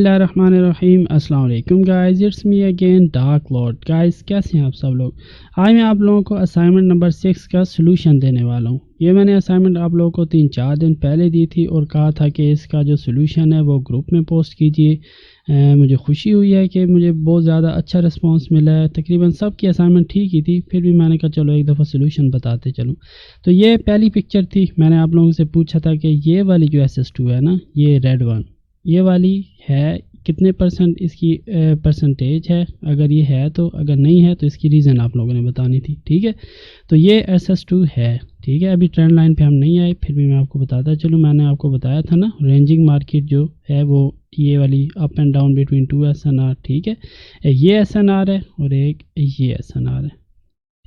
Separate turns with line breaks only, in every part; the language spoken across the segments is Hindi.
बिस्मिल्लाहिर्रहमानिर्रहीम। अस्सलाम वालेकुम guys, it's me again dark Lord. Guys कैसे हैं आप सब लोग। आज मैं आप लोगों को असाइनमेंट नंबर 6 का सलूशन देने वाला हूँ। ये मैंने असाइनमेंट आप लोगों को 3-4 दिन पहले दी थी और कहा था कि इसका जो सलूशन है वो ग्रुप में पोस्ट कीजिए। मुझे खुशी हुई है कि मुझे बहुत ज़्यादा अच्छा रिस्पांस मिला है। तकरीबन सब की असाइनमेंट ठीक ही थी, फिर भी मैंने कहा चलो एक दफ़ा सलूशन बताते चलूँ। तो ये पहली पिक्चर थी। मैंने आप लोगों से पूछा था कि ये वाली जो SS2 है ना, ये रेड वन, ये वाली है कितने परसेंट इसकी परसेंटेज है, अगर ये है तो, अगर नहीं है तो इसकी रीज़न आप लोगों ने बतानी थी। ठीक है, तो ये SS2 है। ठीक है, अभी ट्रेंड लाइन पे हम नहीं आए, फिर भी मैं आपको बताता चलूँ। मैंने आपको बताया था ना, रेंजिंग मार्केट जो है वो ये वाली up and down between 2 SNR। ठीक है, ये SNR है और एक ये SNR है।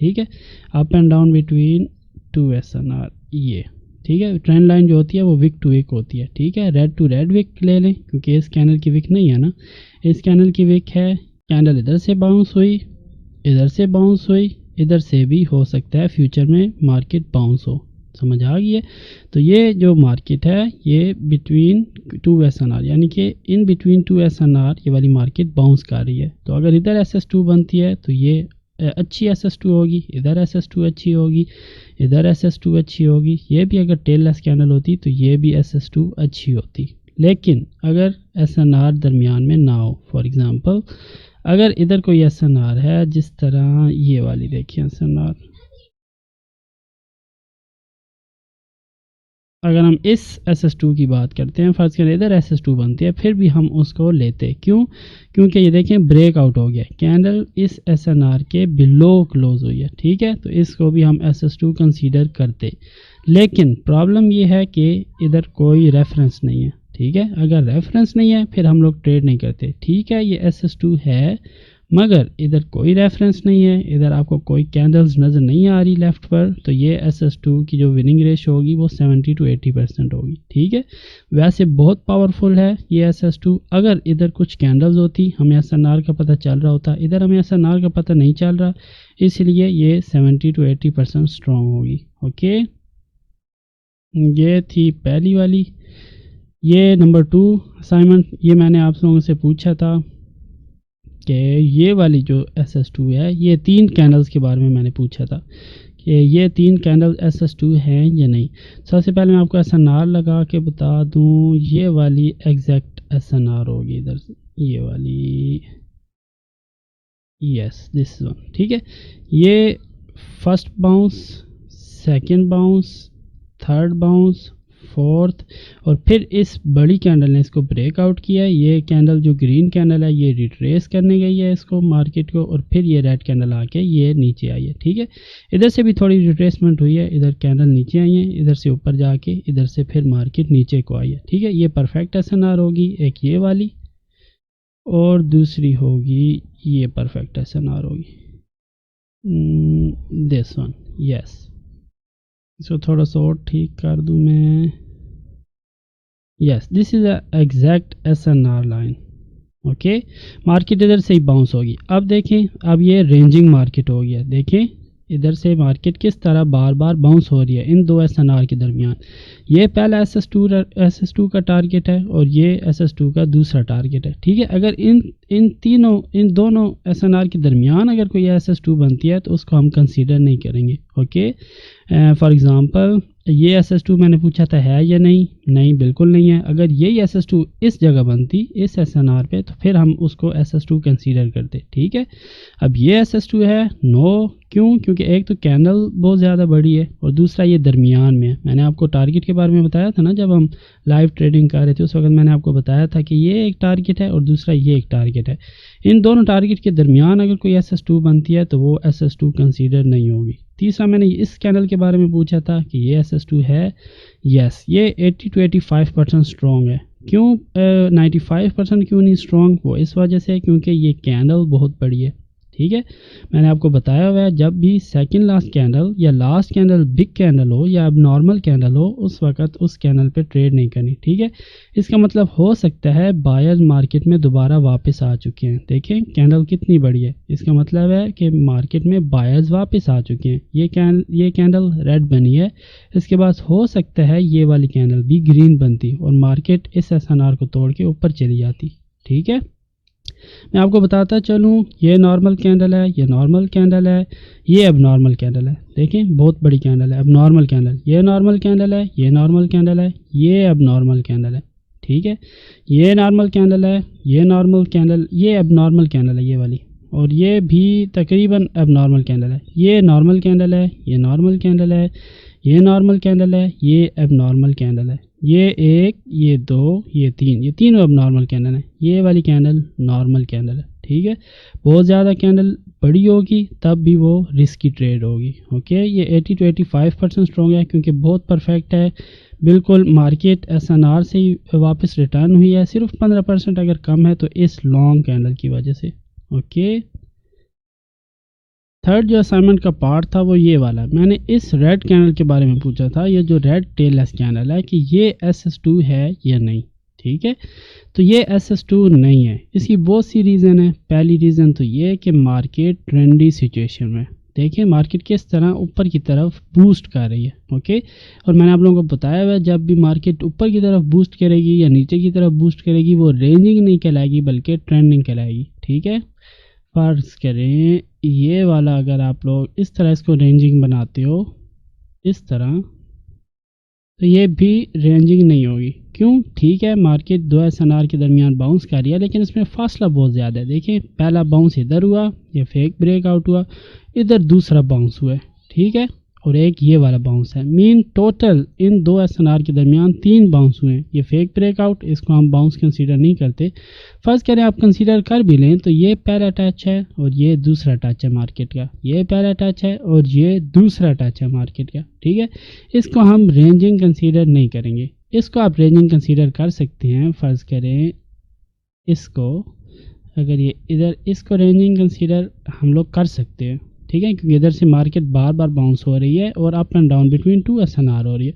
ठीक है, up and down between 2 SNR ये। ठीक है, ट्रेंड लाइन जो होती है वो विक टू विक होती है। ठीक है, रेड टू रेड विक ले लें क्योंकि इस कैंडल की विक नहीं है ना, इस कैंडल की विक है। कैंडल इधर से बाउंस हुई, इधर से बाउंस हुई, इधर से भी हो सकता है फ्यूचर में मार्केट बाउंस हो। समझ आ गई है। तो ये जो मार्केट है ये बिटवीन 2 SNR यानी कि इन बिटवीन 2 SNR ये वाली मार्केट बाउंस कर रही है। तो अगर इधर SS2 बनती है तो ये अच्छी SS2 होगी, इधर SS2 अच्छी होगी, इधर SS2 अच्छी होगी। ये भी अगर टेल लेस कैंडल होती तो ये भी SS2 अच्छी होती। लेकिन अगर SNR दरमियान में ना हो, फॉर एग्जांपल अगर इधर कोई SNR है जिस तरह ये वाली देखिए SNR, अगर हम इस SS2 की बात करते हैं, फर्ज करें इधर SS2 बनती है, फिर भी हम उसको लेते क्यों, क्योंकि ये देखें ब्रेकआउट हो गया, कैंडल इस SNR के बिलो क्लोज हुई है। ठीक है, तो इसको भी हम SS2 कंसीडर करते। लेकिन प्रॉब्लम ये है कि इधर कोई रेफरेंस नहीं है। ठीक है, अगर रेफरेंस नहीं है फिर हम लोग ट्रेड नहीं करते। ठीक है, ये SS2 है मगर इधर कोई रेफरेंस नहीं है, इधर आपको कोई कैंडल्स नज़र नहीं आ रही लेफ्ट पर, तो ये SS2 की जो विनिंग रेशो होगी वो 70 to 80% होगी। ठीक है, वैसे बहुत पावरफुल है ये SS2। अगर इधर कुछ कैंडल्स होती, हमें SNR का पता चल रहा होता, इधर हमें SNR का पता नहीं चल रहा, इसलिए ये 70 to 80% स्ट्रॉन्ग होगी। ओके, ये थी पहली वाली। ये नंबर 2 असाइनमेंट, ये मैंने आप लोगों से पूछा था कि ये वाली जो SS2 है, ये 3 कैंडल्स के बारे में मैंने पूछा था कि ये 3 कैंडल SS2 हैं या नहीं। सबसे पहले मैं आपको SNR लगा के बता दूं, ये वाली एग्जैक्ट SNR होगी इधर से, ये वाली, यस दिस वन। ठीक है, ये first bounce, second bounce, third bounce, fourth, और फिर इस बड़ी कैंडल ने इसको ब्रेकआउट किया। ये कैंडल जो ग्रीन कैंडल है ये रिट्रेस करने गई है इसको मार्केट को, और फिर ये रेड कैंडल आके ये नीचे आई है। ठीक है, इधर से भी थोड़ी रिट्रेसमेंट हुई है, इधर कैंडल नीचे आई है, इधर से ऊपर जाके इधर से फिर मार्केट नीचे को आई है। ठीक है, ये परफेक्ट SNR होगी, एक ये वाली और दूसरी होगी ये परफेक्ट SNR होगी, दिस वन। यस, इसको थोड़ा सा और ठीक कर दूं मैं। Yes, this is exact SNR line. Okay, market इधर से ही बाउंस होगी। अब देखें, अब ये रेंजिंग मार्केट हो गया। देखें इधर से मार्केट किस तरह बार बार बाउंस हो रही है इन 2 SNR के दरमियान। ये पहला SS2 का टारगेट है और ये SS2 का दूसरा टारगेट है। ठीक है, अगर इन दोनों SNR के दरमियान अगर कोई SS2 बनती है तो उसको हम कंसीडर नहीं करेंगे। ओके, फॉर एग्जांपल ये SS2 मैंने पूछा था है या नहीं, नहीं बिल्कुल नहीं है। अगर यही SS2 इस जगह बनती इस SNR पे तो फिर हम उसको SS2 कंसीडर करते। ठीक है, अब ये SS2 है नो, क्यों, क्योंकि एक तो कैंडल बहुत ज़्यादा बड़ी है और दूसरा ये दरमियान में है। मैंने आपको टारगेट के बारे में बताया था ना, जब हम लाइव ट्रेडिंग कर रहे थे उस वक्त मैंने आपको बताया था कि ये एक टारगेट है और दूसरा ये एक टारगेट है। इन दोनों टारगेट के दरमियान अगर कोई SS2 बनती है तो वो SS2 कंसीडर नहीं होगी। तीसरा मैंने इस कैंडल के बारे में पूछा था कि ये SS2 है। यस, ये 80 to 85% स्ट्रॉन्ग है। क्यों 95% क्यों नहीं स्ट्रॉन्ग, वो इस वजह से क्योंकि ये कैंडल बहुत बड़ी है। ठीक है, मैंने आपको बताया हुआ है जब भी सेकंड लास्ट कैंडल या लास्ट कैंडल बिग कैंडल हो या अब नॉर्मल कैंडल हो उस वक्त उस कैंडल पे ट्रेड नहीं करनी। ठीक है, इसका मतलब हो सकता है बायर्स मार्केट में दोबारा वापस आ चुके हैं। देखें कैंडल कितनी बड़ी है, इसका मतलब है कि मार्केट में बायर्स वापस आ चुके हैं। ये कैंडल रेड बनी है, इसके बाद हो सकता है ये वाली कैंडल भी ग्रीन बनती और मार्केट इस SNR को तोड़ के ऊपर चली जाती। ठीक है, मैं आपको बताता चलूँ, ये नॉर्मल कैंडल है, ये नॉर्मल कैंडल है, ये अब नॉर्मल कैंडल है। देखें बहुत बड़ी कैंडल है, अब नॉर्मल कैंडल, ये नॉर्मल कैंडल है, ये नॉर्मल कैंडल है, ये अब नॉर्मल कैंडल है। ठीक है, ये नॉर्मल कैंडल है, ये नॉर्मल कैंडल, ये अब नॉर्मल कैंडल है ये वाली, और ये भी तकरीबन अब नॉर्मल कैंडल है। ये नॉर्मल कैंडल है, ये नॉर्मल कैंडल है, ये नॉर्मल कैंडल है, ये अब नॉर्मल कैंडल है। ये एक, ये दो, ये तीन, ये तीनों अब नॉर्मल कैंडल है। ये वाली कैंडल नॉर्मल कैंडल है। ठीक है, बहुत ज़्यादा कैंडल बड़ी होगी तब भी वो रिस्की ट्रेड होगी। ओके, ये 80 to 85% स्ट्रॉन्ग है क्योंकि बहुत परफेक्ट है, बिल्कुल मार्केट SNR से ही वापस रिटर्न हुई है। सिर्फ 15% अगर कम है तो इस लॉन्ग कैंडल की वजह से। ओके, थर्ड जो असाइनमेंट का पार्ट था वो ये वाला, मैंने इस रेड कैंडल के बारे में पूछा था, ये जो रेड टेललेस कैंडल है कि ये SS2 है या नहीं। ठीक है, तो ये SS2 नहीं है। इसकी बहुत सी रीज़न है। पहली रीज़न तो ये कि मार्केट ट्रेंडी सिचुएशन में, देखिए मार्केट किस तरह ऊपर की तरफ बूस्ट कर रही है। ओके, और मैंने आप लोगों को बताया हुआ है जब भी मार्केट ऊपर की तरफ बूस्ट करेगी या नीचे की तरफ बूस्ट करेगी वो रेंजिंग नहीं कहलाएगी बल्कि ट्रेंडिंग कहलाएगी। ठीक है, फर्ज करें ये वाला अगर आप लोग इस तरह इसको रेंजिंग बनाते हो इस तरह, तो ये भी रेंजिंग नहीं होगी। क्यों? ठीक है, मार्केट दो SNR के दरमियान बाउंस कर रही है लेकिन इसमें फासला बहुत ज़्यादा है। देखिए पहला बाउंस इधर हुआ, ये फेक ब्रेकआउट हुआ, इधर दूसरा बाउंस हुआ है। ठीक है, और एक ये वाला बाउंस है। मीन टोटल इन दो SNR के दरमियान 3 बाउंस हुए हैं। ये फेक ब्रेकआउट, इसको हम बाउंस कंसीडर नहीं करते। फर्स्ट करें आप कंसीडर कर भी लें तो ये पहला टच है और ये दूसरा टच है मार्केट का, ये पहला टच है और ये दूसरा टच है मार्केट का। ठीक है, इसको हम रेंजिंग कंसीडर नहीं करेंगे। इसको आप रेंजिंग कंसीडर कर सकते हैं। फ़र्ज़ करें इसको, अगर ये इधर, इसको रेंजिंग कंसीडर हम लोग कर सकते हैं। ठीक है, क्योंकि इधर से मार्केट बार बार बाउंस हो रही है और up and down between 2 SNR हो रही है।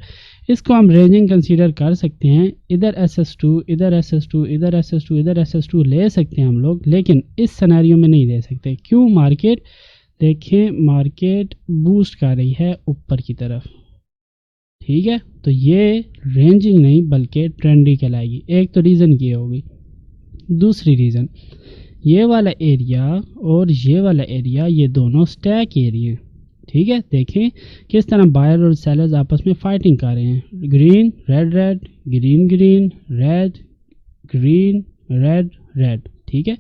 इसको हम रेंजिंग कंसीडर कर सकते हैं। इधर SS2, इधर SS2, इधर SS2, इधर SS2 ले सकते हैं हम लोग, लेकिन इस सिनेरियो में नहीं ले सकते। क्यों? मार्केट देखें, मार्केट बूस्ट कर रही है ऊपर की तरफ। ठीक है, तो ये रेंजिंग नहीं बल्कि ट्रेंडी कहलाएगी। एक तो रीज़न ये होगी। दूसरी रीज़न, ये वाला एरिया और ये वाला एरिया ये दोनों स्टैक एरिया हैं। ठीक है, देखें किस तरह बायर और सेलर्स आपस में फाइटिंग कर रहे हैं। Green red red, green green, red green red red. ठीक है,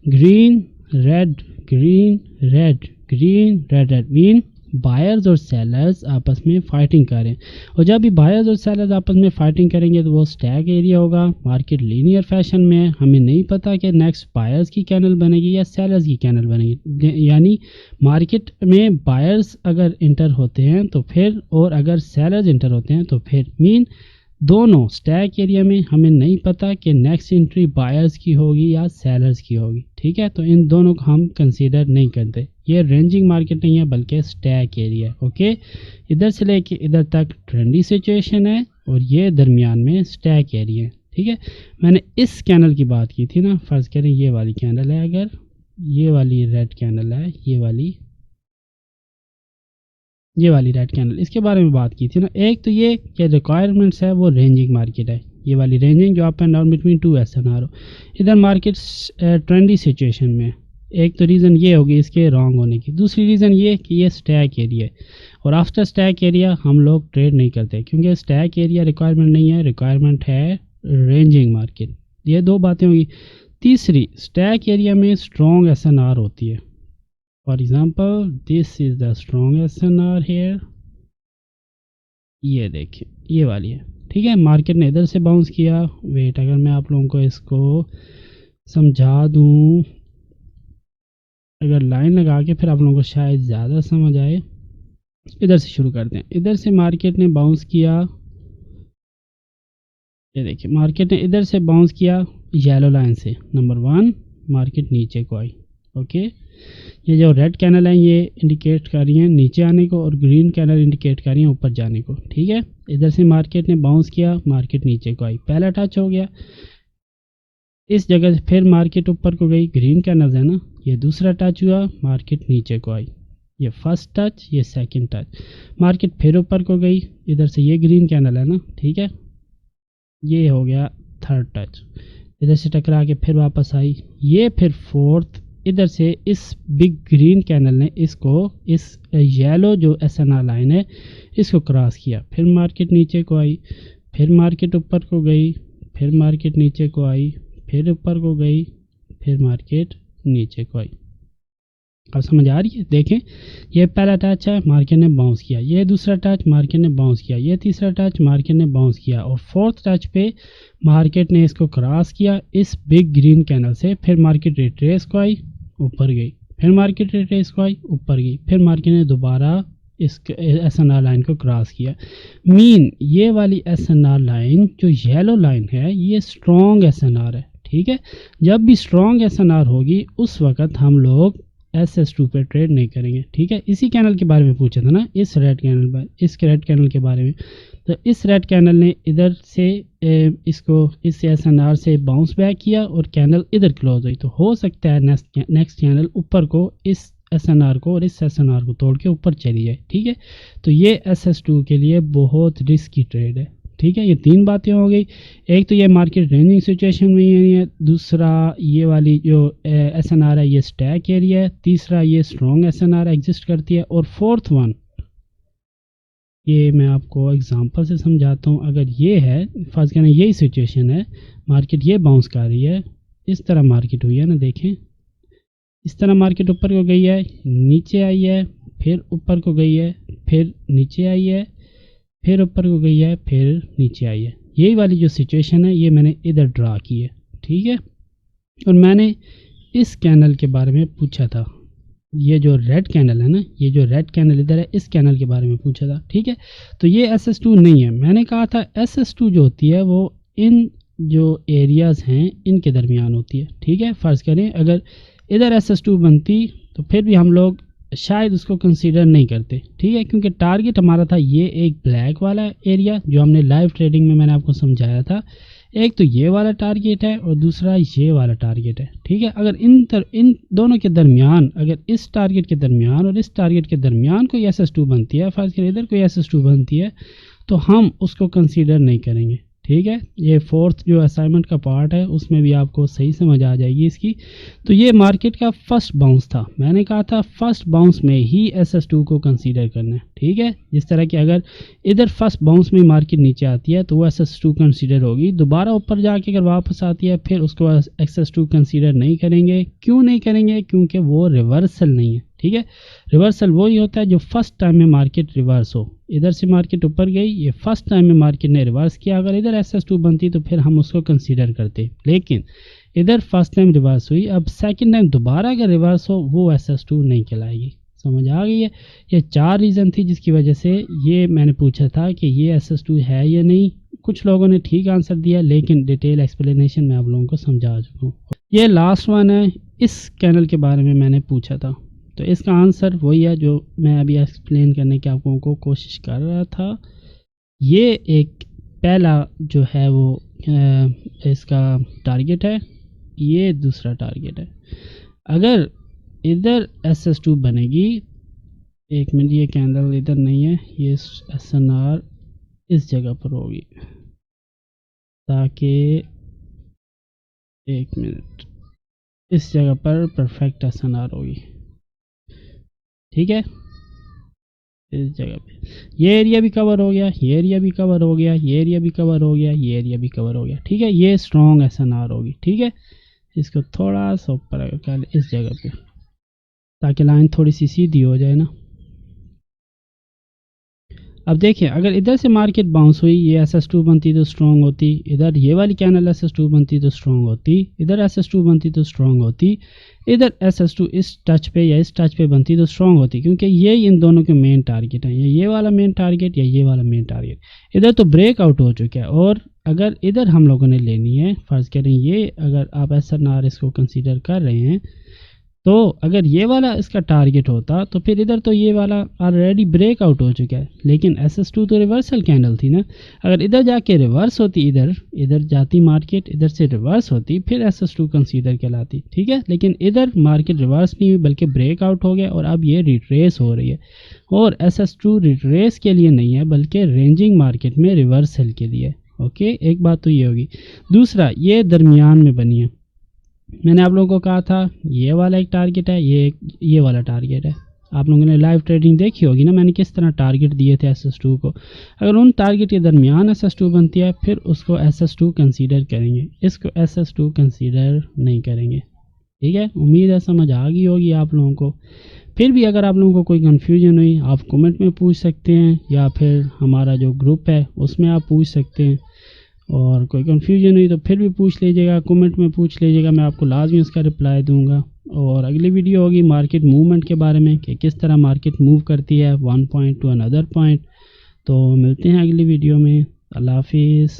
green red green red green red red mean buyers और सेलर्स आपस में फाइटिंग करें। और जब भी बायर्स और सेलर्स आपस में फाइटिंग करेंगे तो वो स्टैक एरिया होगा। मार्केट लीनियर फैशन में है, हमें नहीं पता कि नेक्स्ट बायर्स की कैंडल बनेगी या सेलर्स की कैंडल बनेगी। यानी मार्केट में बायर्स अगर इंटर होते हैं तो फिर, और अगर सेलर्स इंटर होते हैं तो फिर, मीन दोनों स्टैक एरिया में हमें नहीं पता कि नेक्स्ट एंट्री बायर्स की होगी या सेलर्स की होगी। ठीक है, तो इन दोनों को हम कंसीडर नहीं करते। ये रेंजिंग मार्केट नहीं है बल्कि स्टैक एरिया। ओके, इधर से लेके इधर तक ट्रेंडी सिचुएशन है और ये दरमियान में स्टैक एरिया है। ठीक है, मैंने इस कैंडल की बात की थी ना। फर्ज करें ये वाली कैंडल है, अगर ये वाली रेड कैंडल है, ये वाली रेड कैंडल, इसके बारे में बात की थी ना। एक तो ये कि रिक्वायरमेंट्स है वो रेंजिंग मार्केट है, ये वाली रेंजिंग जो up and down between 2 SNR हो। इधर मार्केट ट्रेंडी सिचुएशन में। एक तो रीज़न ये होगी इसके रॉन्ग होने की। दूसरी रीज़न ये कि ये स्टैक एरिया है और आफ्टर स्टैक एरिया हम लोग ट्रेड नहीं करते क्योंकि स्टैक एरिया रिक्वायरमेंट नहीं है, रिक्वायरमेंट है रेंजिंग मार्केट। ये दो बातें होगी। तीसरी, स्टैक एरिया में स्ट्रॉन्ग SNR होती है। For example this is the strong SNR here, ये देखिए ये वाली है। ठीक है, मार्केट ने इधर से बाउंस किया। वेट, अगर मैं आप लोगों को इसको समझा दूं, अगर लाइन लगा के फिर आप लोगों को शायद ज़्यादा समझ आए। इधर से शुरू करते हैं। इधर से मार्केट ने बाउंस किया, ये देखिए मार्केट ने इधर से बाउंस किया येलो लाइन से। नंबर 1, मार्केट नीचे को आई। ओके, ये जो रेड कैंडल है ये इंडिकेट कर रही हैं नीचे आने को और ग्रीन कैंडल इंडिकेट कर रही हैं ऊपर जाने को। ठीक है, इधर से मार्केट ने बाउंस किया, मार्केट नीचे को आई, पहला टच हो गया। इस जगह से फिर मार्केट ऊपर को गई, ग्रीन कैंडल है ना, ये दूसरा टच हुआ, मार्केट नीचे को आई। ये फर्स्ट टच, ये सेकंड टच, मार्केट फिर ऊपर को गई। इधर से ये ग्रीन कैंडल है ना, ठीक है, ये हो गया थर्ड टच। इधर से टकरा के फिर वापस आई, ये फिर फोर्थ इधर से इस बिग ग्रीन कैनल ने इसको, इस येलो जो SNR लाइन है इसको क्रॉस किया, फिर मार्केट नीचे को आई, फिर मार्केट ऊपर को गई, फिर मार्केट नीचे को आई, फिर ऊपर को गई, फिर मार्केट नीचे को आई। अब समझ आ रही है? देखें, ये पहला टच है, मार्केट ने बाउंस किया, ये दूसरा टच, मार्केट ने बाउंस किया, ये तीसरा टच, मार्केट ने बाउंस किया, और फोर्थ टच पे मार्केट ने इसको क्रॉस किया इस बिग ग्रीन कैनल से, फिर मार्केट रिट्रेस को आई, ऊपर गई, फिर मार्केट रिट्रेस को आई, ऊपर गई, फिर मार्केट ने दोबारा इस SNR लाइन को क्रॉस किया। मीन ये वाली SNR लाइन जो येलो लाइन है ये स्ट्रॉन्ग SNR है, ठीक है। जब भी स्ट्रॉन्ग SNR होगी उस वक्त हम लोग SS2 पे ट्रेड नहीं करेंगे, ठीक है। इसी कैनल के बारे में पूछा था ना, इस रेड कैनल पर, इस रेड कैनल के बारे में। तो इस रेड कैनल ने इधर से इसको इस SNR से बाउंस बैक किया और कैनल इधर क्लोज हुई, तो हो सकता है नेक्स्ट कैनल ऊपर को इस SNR को और इस SNR को तोड़ के ऊपर चली जाए, ठीक है। तो ये SS2 के लिए बहुत रिस्की ट्रेड है, ठीक है। ये तीन बातें हो गई, एक तो ये मार्केट रेंजिंग सिचुएशन में है, दूसरा ये वाली जो SNR है ये स्टैक एरिया है, तीसरा ये स्ट्रॉन्ग SNR एग्जिस्ट करती है, और फोर्थ वन ये मैं आपको एग्जांपल से समझाता हूँ। अगर ये है, फर्ज करें यही सिचुएशन है, मार्केट ये बाउंस कर रही है, इस तरह मार्केट हुई है ना, देखें इस तरह मार्केट ऊपर को गई है, नीचे आई है, फिर ऊपर को गई है, फिर नीचे आई है, फिर ऊपर को गई है, फिर नीचे आई है। यही वाली जो सिचुएशन है ये मैंने इधर ड्रा की है, ठीक है। और मैंने इस कैनल के बारे में पूछा था, ये जो रेड कैनल है ना, ये जो रेड कैनल इधर है, इस कैनल के बारे में पूछा था, ठीक है। तो ये SS2 नहीं है, मैंने कहा था SS2 जो होती है वो इन जो एरियाज़ हैं इनके दरमियान होती है, ठीक है। फ़र्ज़ करें अगर इधर SS2 बनती तो फिर भी हम लोग शायद उसको कंसीडर नहीं करते, ठीक है, क्योंकि टारगेट हमारा था ये एक ब्लैक वाला एरिया जो हमने लाइव ट्रेडिंग में मैंने आपको समझाया था। एक तो ये वाला टारगेट है और दूसरा ये वाला टारगेट है, ठीक है। अगर इन दोनों के दरमियान, अगर इस टारगेट के दरमियान और इस टारगेट के दरमियान कोई SS2 बनती है, फ़र्ज़ करें इधर कोई SS2 बनती है, तो हम उसको कंसीडर नहीं करेंगे, ठीक है। ये फोर्थ जो असाइनमेंट का पार्ट है उसमें भी आपको सही समझ आ जाएगी इसकी। तो ये मार्केट का फर्स्ट बाउंस था, मैंने कहा था फर्स्ट बाउंस में ही SS2 को कंसीडर करना है, ठीक है। जिस तरह कि अगर इधर फर्स्ट बाउंस में मार्केट नीचे आती है तो वो SS2 कंसीडर होगी, दोबारा ऊपर जाके अगर वापस आती है फिर उसको SS2 कंसीडर नहीं करेंगे। क्यों नहीं करेंगे? क्योंकि वो रिवर्सल नहीं है, ठीक है। रिवर्सल वही होता है जो फर्स्ट टाइम में मार्केट रिवर्स हो, इधर से मार्केट ऊपर गई, ये फर्स्ट टाइम में मार्केट ने रिवर्स किया, अगर इधर SS2 बनती तो फिर हम उसको कंसीडर करते, लेकिन इधर फर्स्ट टाइम रिवर्स हुई, अब सेकंड टाइम दोबारा अगर रिवर्स हो वो SS2 नहीं कहलाएगी। समझ आ गई है? ये चार रीज़न थी जिसकी वजह से ये मैंने पूछा था कि ये SS2 है या नहीं। कुछ लोगों ने ठीक आंसर दिया, लेकिन डिटेल एक्सप्लेनेशन मैं आप लोगों को समझा चुका हूँ। ये लास्ट वन है, इस कैनल के बारे में मैंने पूछा था, तो इसका आंसर वही है जो मैं अभी एक्सप्लेन करने की आप लोगों को कोशिश कर रहा था। ये एक पहला जो है वो इसका टारगेट है, ये दूसरा टारगेट है। अगर इधर SS2 बनेगी, एक मिनट, ये कैंडल इधर नहीं है, ये SNR इस जगह पर होगी, ताकि एक मिनट इस जगह पर परफेक्ट SNR होगी, ठीक है। इस जगह पे ये एरिया भी कवर हो गया, ये एरिया भी कवर हो गया, ये एरिया भी कवर हो गया, ये एरिया भी कवर हो गया, ठीक है। ये स्ट्रॉन्ग SNR होगी, ठीक है। इसको थोड़ा सा ऊपर कर इस जगह पे, ताकि लाइन थोड़ी सी सीधी हो जाए ना। अब देखिए, अगर इधर से मार्केट बाउंस हुई, ये SS2 बनती तो स्ट्रॉन्ग होती, इधर ये वाली कैनल SS2 बनती तो स्ट्रॉन्ग होती, इधर SS2 बनती तो स्ट्रॉन्ग होती, इधर SS2 इस टच पे या इस टच पे बनती तो स्ट्रॉन्ग होती, क्योंकि ये इन दोनों के मेन टारगेट हैं, ये वाला मेन टारगेट या ये वाला मेन टारगेट। इधर तो ब्रेकआउट हो चुका है, और अगर इधर हम लोगों ने लेनी है, फर्ज करें ये, अगर आप SNR इसको कंसीडर कर रहे हैं, तो अगर ये वाला इसका टारगेट होता तो फिर इधर तो ये वाला ऑलरेडी ब्रेकआउट हो चुका है, लेकिन SS2 तो रिवर्सल कैंडल थी ना। अगर इधर जाके रिवर्स होती, इधर जाती मार्केट, इधर से रिवर्स होती, फिर SS2 कंसीडर कहलाती, ठीक है। लेकिन इधर मार्केट रिवर्स नहीं हुई बल्कि ब्रेकआउट हो गया, और अब ये रिट्रेस हो रही है, और SS2 रिट्रेस के लिए नहीं है बल्कि रेंजिंग मार्केट में रिवर्सल के लिए, ओके, एक बात तो ये होगी। दूसरा, ये दरमियान में बनी है। मैंने आप लोगों को कहा था ये वाला एक टारगेट है, ये वाला टारगेट है। आप लोगों ने लाइव ट्रेडिंग देखी होगी ना, मैंने किस तरह टारगेट दिए थे SS2 को। अगर उन टारगेट के दरमियान SS2 बनती है फिर उसको SS2 कंसीडर करेंगे, इसको SS2 कंसीडर नहीं करेंगे। ठीक है, उम्मीद है समझ आ गई होगी आप लोगों को। फिर भी अगर आप लोगों को कोई कन्फ्यूजन हुई आप कमेंट में पूछ सकते हैं, या फिर हमारा जो ग्रुप है उसमें आप पूछ सकते हैं। और कोई कन्फ्यूजन हुई तो फिर भी पूछ लीजिएगा, कमेंट में पूछ लीजिएगा, मैं आपको लाजमी उसका रिप्लाई दूंगा। और अगली वीडियो होगी मार्केट मूवमेंट के बारे में कि किस तरह मार्केट मूव करती है one point two another point. तो मिलते हैं अगली वीडियो में। अल्लाह हाफिज़।